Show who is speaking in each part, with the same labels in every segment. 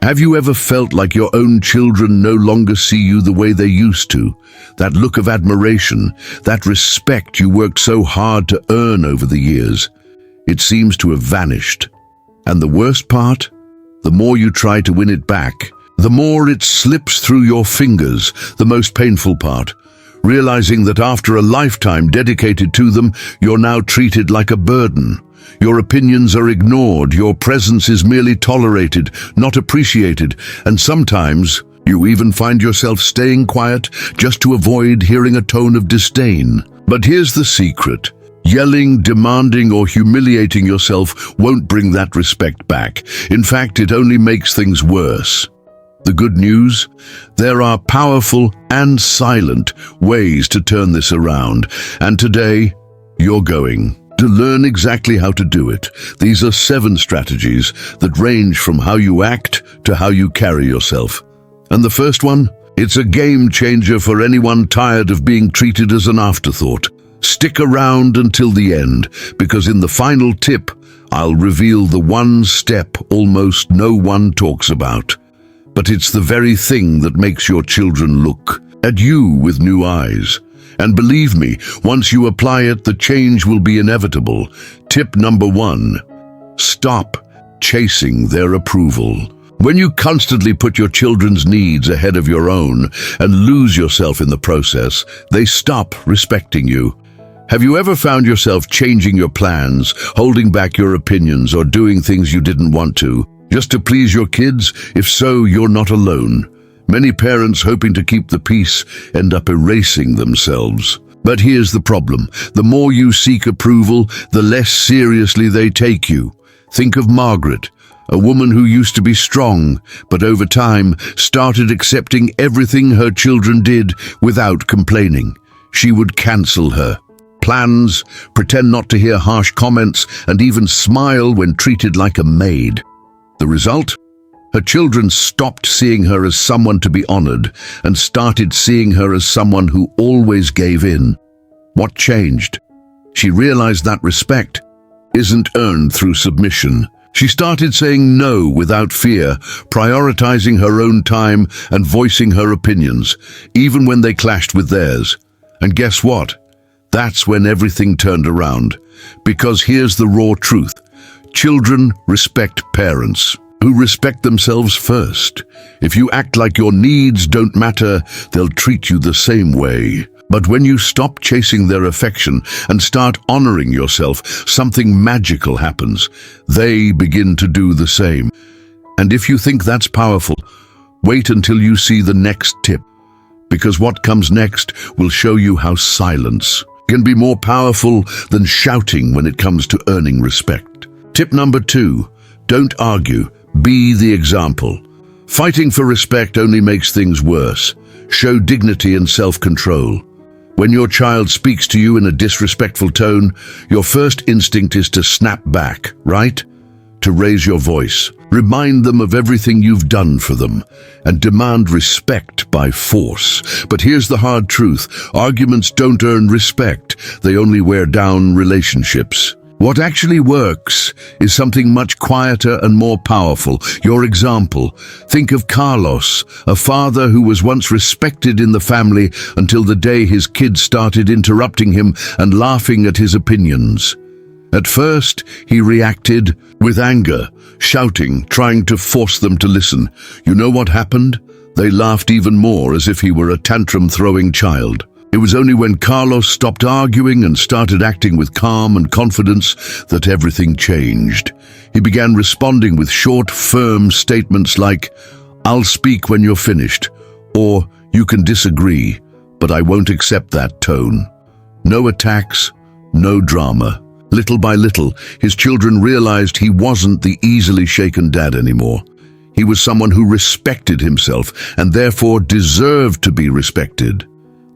Speaker 1: Have you ever felt like your own children no longer see you the way they used to? That look of admiration, that respect you worked so hard to earn over the years, it seems to have vanished. And the worst part? The more you try to win it back, the more it slips through your fingers, the most painful part. Realizing that after a lifetime dedicated to them, you're now treated like a burden. Your opinions are ignored, your presence is merely tolerated, not appreciated, and sometimes you even find yourself staying quiet just to avoid hearing a tone of disdain. But here's the secret. Yelling, demanding, or humiliating yourself won't bring that respect back. In fact, it only makes things worse. The good news? There are powerful and silent ways to turn this around, and today, you're going to learn exactly how to do it. These are 7 strategies that range from how you act to how you carry yourself. And the first one? It's a game changer for anyone tired of being treated as an afterthought. Stick around until the end, because in the final tip, I'll reveal the one step almost no one talks about. But it's the very thing that makes your children look at you with new eyes. And believe me, once you apply it, the change will be inevitable. Tip number 1, stop chasing their approval. When you constantly put your children's needs ahead of your own and lose yourself in the process, they stop respecting you. Have you ever found yourself changing your plans, holding back your opinions, or doing things you didn't want to, just to please your kids? If so, you're not alone. Many parents, hoping to keep the peace, end up erasing themselves. But here's the problem. The more you seek approval, the less seriously they take you. Think of Margaret, a woman who used to be strong, but over time started accepting everything her children did without complaining. She would cancel her plans, pretend not to hear harsh comments, and even smile when treated like a maid. The result? Her children stopped seeing her as someone to be honored and started seeing her as someone who always gave in. What changed? She realized that respect isn't earned through submission. She started saying no without fear, prioritizing her own time and voicing her opinions, even when they clashed with theirs. And guess what? That's when everything turned around. Because here's the raw truth. Children respect parents who respect themselves first. If you act like your needs don't matter, they'll treat you the same way. But when you stop chasing their affection and start honoring yourself, something magical happens. They begin to do the same. And if you think that's powerful, wait until you see the next tip. Because what comes next will show you how silence can be more powerful than shouting when it comes to earning respect. Tip number 2, don't argue. Be the example. Fighting for respect only makes things worse. Show dignity and self-control. When your child speaks to you in a disrespectful tone, your first instinct is to snap back, right? To raise your voice. Remind them of everything you've done for them, and demand respect by force. But here's the hard truth. Arguments don't earn respect. They only wear down relationships. What actually works is something much quieter and more powerful. Your example. Think of Carlos, a father who was once respected in the family until the day his kids started interrupting him and laughing at his opinions. At first, he reacted with anger, shouting, trying to force them to listen. You know what happened? They laughed even more, as if he were a tantrum-throwing child. It was only when Carlos stopped arguing and started acting with calm and confidence that everything changed. He began responding with short, firm statements like, "I'll speak when you're finished," or "You can disagree, but I won't accept that tone." No attacks, no drama. Little by little, his children realized he wasn't the easily shaken dad anymore. He was someone who respected himself and therefore deserved to be respected.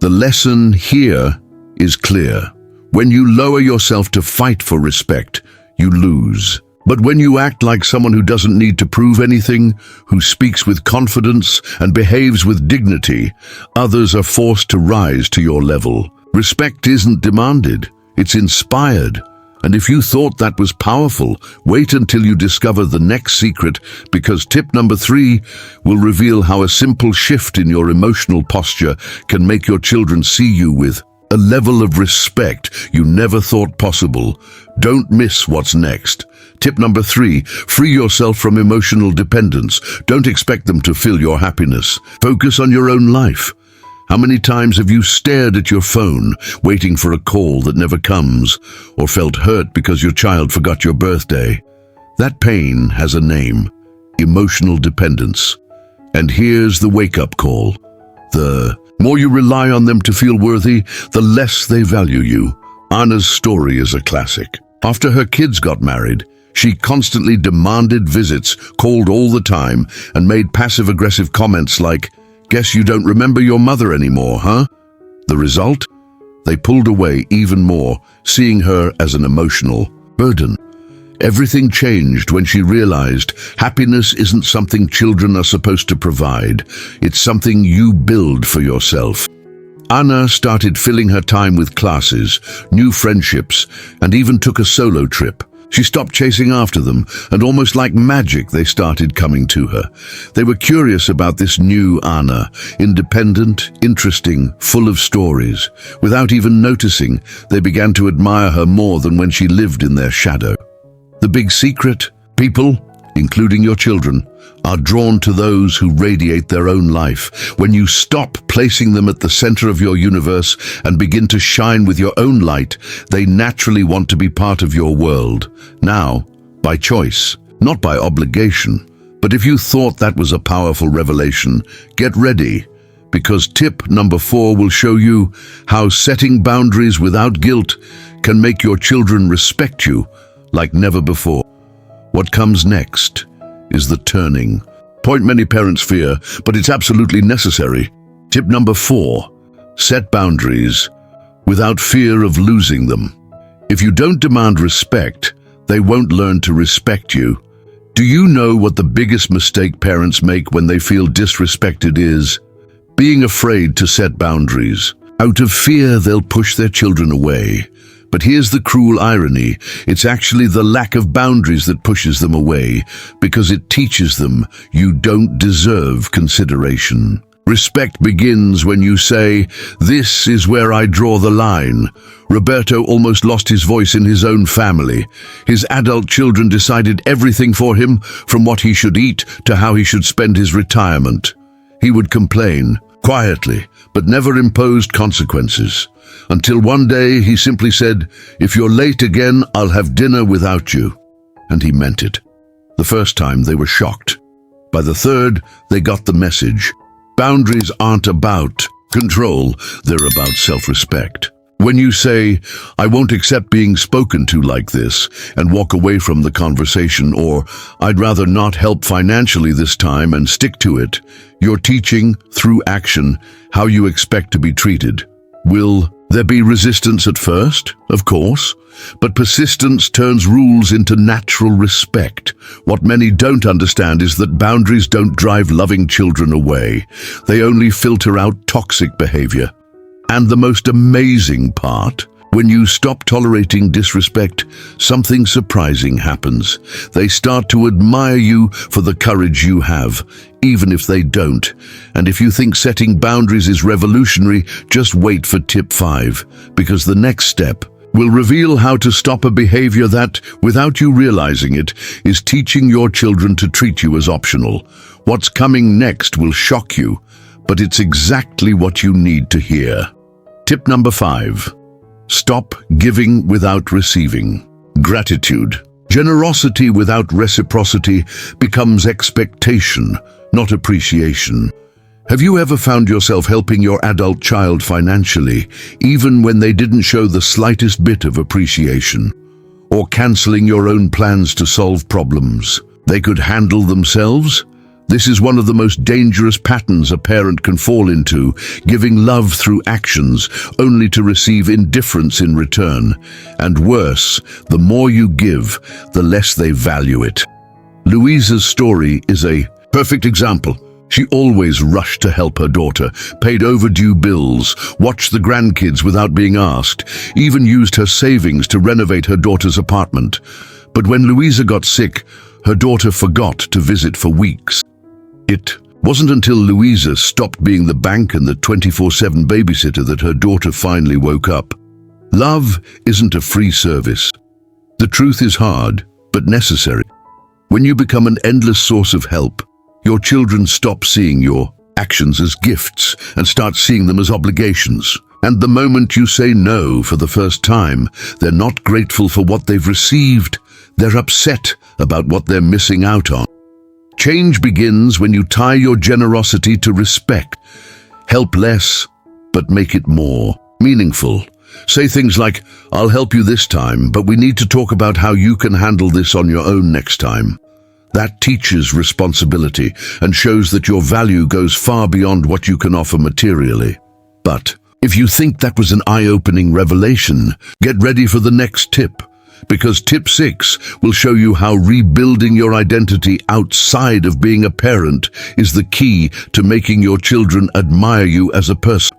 Speaker 1: The lesson here is clear. When you lower yourself to fight for respect, you lose. But when you act like someone who doesn't need to prove anything, who speaks with confidence and behaves with dignity, others are forced to rise to your level. Respect isn't demanded, it's inspired. And if you thought that was powerful, wait until you discover the next secret, because tip number 3 will reveal how a simple shift in your emotional posture can make your children see you with a level of respect you never thought possible. Don't miss what's next. Tip number 3, free yourself from emotional dependence. Don't expect them to fill your happiness. Focus on your own life. How many times have you stared at your phone, waiting for a call that never comes, or felt hurt because your child forgot your birthday? That pain has a name: emotional dependence. And here's the wake-up call. The more you rely on them to feel worthy, the less they value you. Anna's story is a classic. After her kids got married, she constantly demanded visits, called all the time, and made passive-aggressive comments like, "Guess you don't remember your mother anymore, huh?" The result? They pulled away even more, seeing her as an emotional burden. Everything changed when she realized happiness isn't something children are supposed to provide. It's something you build for yourself. Anna started filling her time with classes, new friendships, and even took a solo trip. She stopped chasing after them, and almost like magic, they started coming to her. They were curious about this new Anna, independent, interesting, full of stories. Without even noticing, they began to admire her more than when she lived in their shadow. The big secret: people, including your children, are drawn to those who radiate their own life. When you stop placing them at the center of your universe and begin to shine with your own light, they naturally want to be part of your world. Now, by choice, not by obligation. But if you thought that was a powerful revelation, get ready, because tip number 4 will show you how setting boundaries without guilt can make your children respect you like never before. What comes next is the turning point many parents fear, but it's absolutely necessary. Tip number 4, set boundaries without fear of losing them. If you don't demand respect, they won't learn to respect you. Do you know what the biggest mistake parents make when they feel disrespected is? Being afraid to set boundaries. Out of fear, they'll push their children away. But here's the cruel irony: it's actually the lack of boundaries that pushes them away, because it teaches them you don't deserve consideration. Respect begins when you say, "This is where I draw the line." Roberto almost lost his voice in his own family. His adult children decided everything for him, from what he should eat to how he should spend his retirement. He would complain, quietly, but never imposed consequences. Until one day he simply said, "If you're late again, I'll have dinner without you." And he meant it. The first time they were shocked. By the third, they got the message. Boundaries aren't about control, they're about self-respect. When you say, "I won't accept being spoken to like this," and walk away from the conversation, or "I'd rather not help financially this time and stick to it," you're teaching, through action, how you expect to be treated. Will there be resistance at first? Of course. But persistence turns rules into natural respect. What many don't understand is that boundaries don't drive loving children away. They only filter out toxic behavior. And the most amazing part, when you stop tolerating disrespect, something surprising happens. They start to admire you for the courage you have, even if they don't. And if you think setting boundaries is revolutionary, just wait for tip 5, because the next step will reveal how to stop a behavior that, without you realizing it, is teaching your children to treat you as optional. What's coming next will shock you, but it's exactly what you need to hear. Tip number 5. Stop giving without receiving. Gratitude. Generosity without reciprocity becomes expectation, not appreciation. Have you ever found yourself helping your adult child financially, even when they didn't show the slightest bit of appreciation? Or canceling your own plans to solve problems they could handle themselves? This is one of the most dangerous patterns a parent can fall into, giving love through actions, only to receive indifference in return. And worse, the more you give, the less they value it. Louisa's story is a perfect example. She always rushed to help her daughter, paid overdue bills, watched the grandkids without being asked, even used her savings to renovate her daughter's apartment. But when Louisa got sick, her daughter forgot to visit for weeks. It wasn't until Louisa stopped being the bank and the 24/7 babysitter that her daughter finally woke up. Love isn't a free service. The truth is hard, but necessary. When you become an endless source of help, your children stop seeing your actions as gifts and start seeing them as obligations. And the moment you say no for the first time, they're not grateful for what they've received. They're upset about what they're missing out on. Change begins when you tie your generosity to respect. Help less, but make it more meaningful. Say things like, "I'll help you this time, but we need to talk about how you can handle this on your own next time." That teaches responsibility and shows that your value goes far beyond what you can offer materially. But if you think that was an eye-opening revelation, get ready for the next tip, because tip 6 will show you how rebuilding your identity outside of being a parent is the key to making your children admire you as a person.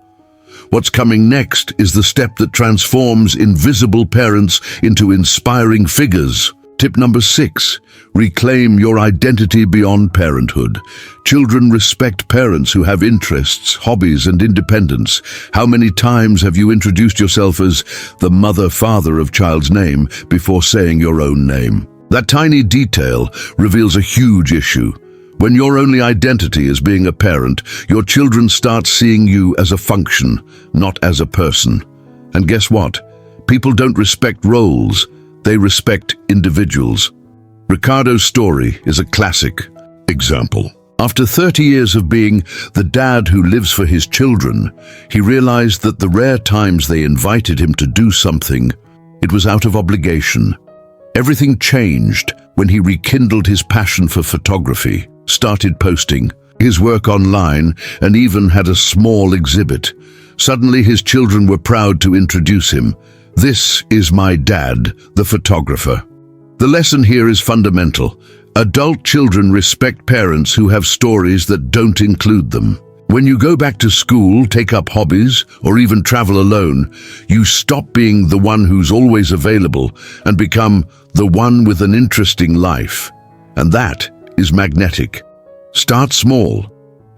Speaker 1: What's coming next is the step that transforms invisible parents into inspiring figures. Tip number 6, reclaim your identity beyond parenthood. Children respect parents who have interests, hobbies, and independence. How many times have you introduced yourself as the mother, father of child's name before saying your own name? That tiny detail reveals a huge issue. When your only identity is being a parent, your children start seeing you as a function, not as a person. And guess what? People don't respect roles. They respect individuals. Ricardo's story is a classic example. After 30 years of being the dad who lives for his children, he realized that the rare times they invited him to do something, it was out of obligation. Everything changed when he rekindled his passion for photography, started posting his work online, and even had a small exhibit. Suddenly his children were proud to introduce him. "This is my dad, the photographer." The lesson here is fundamental. Adult children respect parents who have stories that don't include them. When you go back to school, take up hobbies, or even travel alone, you stop being the one who's always available and become the one with an interesting life. And that is magnetic. Start small.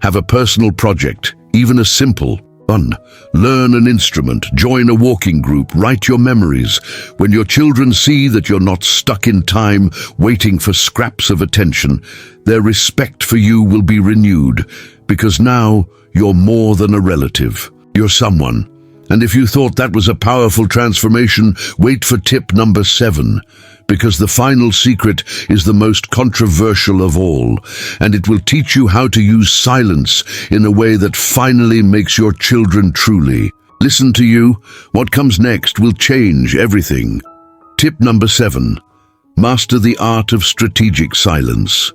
Speaker 1: Have a personal project, even a simple one. Learn an instrument, join a walking group, write your memories. When your children see that you're not stuck in time waiting for scraps of attention, their respect for you will be renewed, because now you're more than a relative. You're someone. And if you thought that was a powerful transformation, wait for tip number 7, because the final secret is the most controversial of all, and it will teach you how to use silence in a way that finally makes your children truly listen to you. What comes next will change everything. Tip number 7, master the art of strategic silence.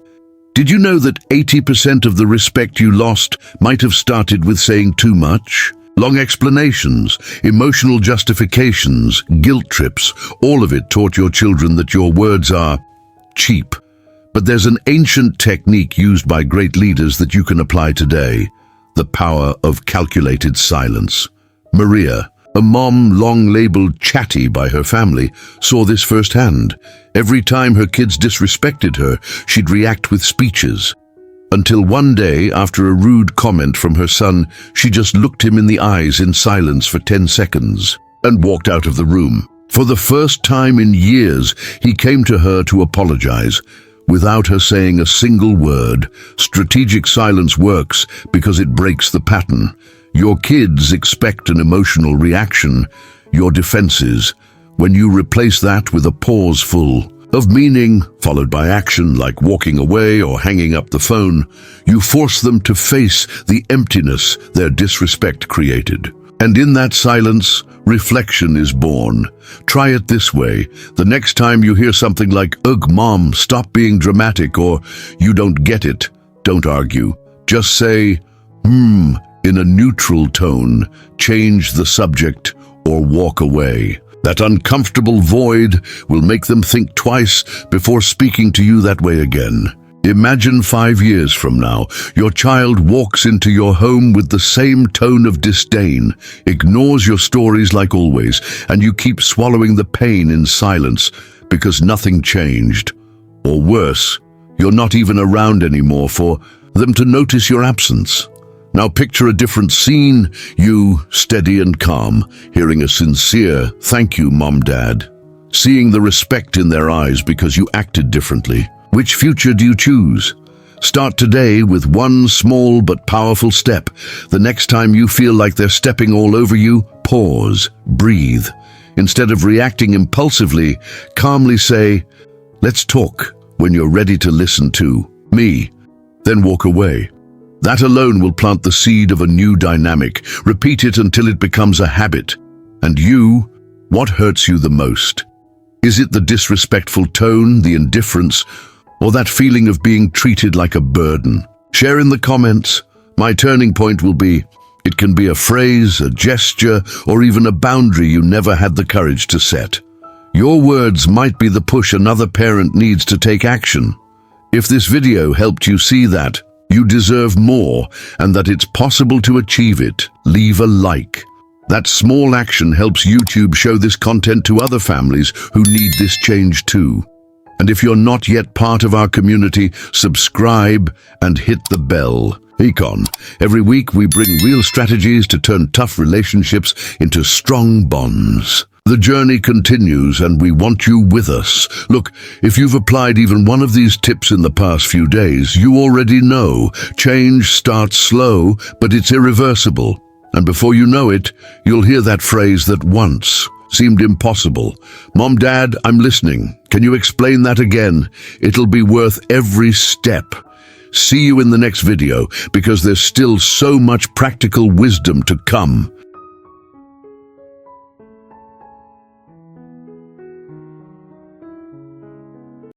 Speaker 1: Did you know that 80% of the respect you lost might have started with saying too much? Long explanations, emotional justifications, guilt trips, all of it taught your children that your words are cheap. But there's an ancient technique used by great leaders that you can apply today: the power of calculated silence. Maria, a mom long labeled chatty by her family, saw this firsthand. Every time her kids disrespected her, she'd react with speeches. Until one day, after a rude comment from her son, she just looked him in the eyes in silence for 10 seconds and walked out of the room. For the first time in years, he came to her to apologize, without her saying a single word. Strategic silence works because it breaks the pattern. Your kids expect an emotional reaction, your defenses. When you replace that with a pause full of meaning, followed by action like walking away or hanging up the phone, you force them to face the emptiness their disrespect created. And in that silence, reflection is born. Try it this way. The next time you hear something like, "Ugh, Mom, stop being dramatic," or "You don't get it," don't argue. Just say, in a neutral tone, change the subject, or walk away. That uncomfortable void will make them think twice before speaking to you that way again. Imagine 5 years from now, your child walks into your home with the same tone of disdain, ignores your stories like always, and you keep swallowing the pain in silence because nothing changed. Or worse, you're not even around anymore for them to notice your absence. Now picture a different scene, you, steady and calm, hearing a sincere, "Thank you, Mom, Dad," seeing the respect in their eyes because you acted differently. Which future do you choose? Start today with one small but powerful step. The next time you feel like they're stepping all over you, pause, breathe. Instead of reacting impulsively, calmly say, "Let's talk," when you're ready to listen to me. Then walk away. That alone will plant the seed of a new dynamic. Repeat it until it becomes a habit. And you, what hurts you the most? Is it the disrespectful tone, the indifference, or that feeling of being treated like a burden? Share in the comments. My turning point will be, it can be a phrase, a gesture, or even a boundary you never had the courage to set. Your words might be the push another parent needs to take action. If this video helped you see that you deserve more and that it's possible to achieve it, leave a like. That small action helps YouTube show this content to other families who need this change too. And if you're not yet part of our community, subscribe and hit the bell. Econ. Every week we bring real strategies to turn tough relationships into strong bonds. The journey continues and we want you with us. Look, if you've applied even one of these tips in the past few days, you already know change starts slow, but it's irreversible. And before you know it, you'll hear that phrase that once seemed impossible. "Mom, Dad, I'm listening. Can you explain that again?" It'll be worth every step. See you in the next video, because there's still so much practical wisdom to come.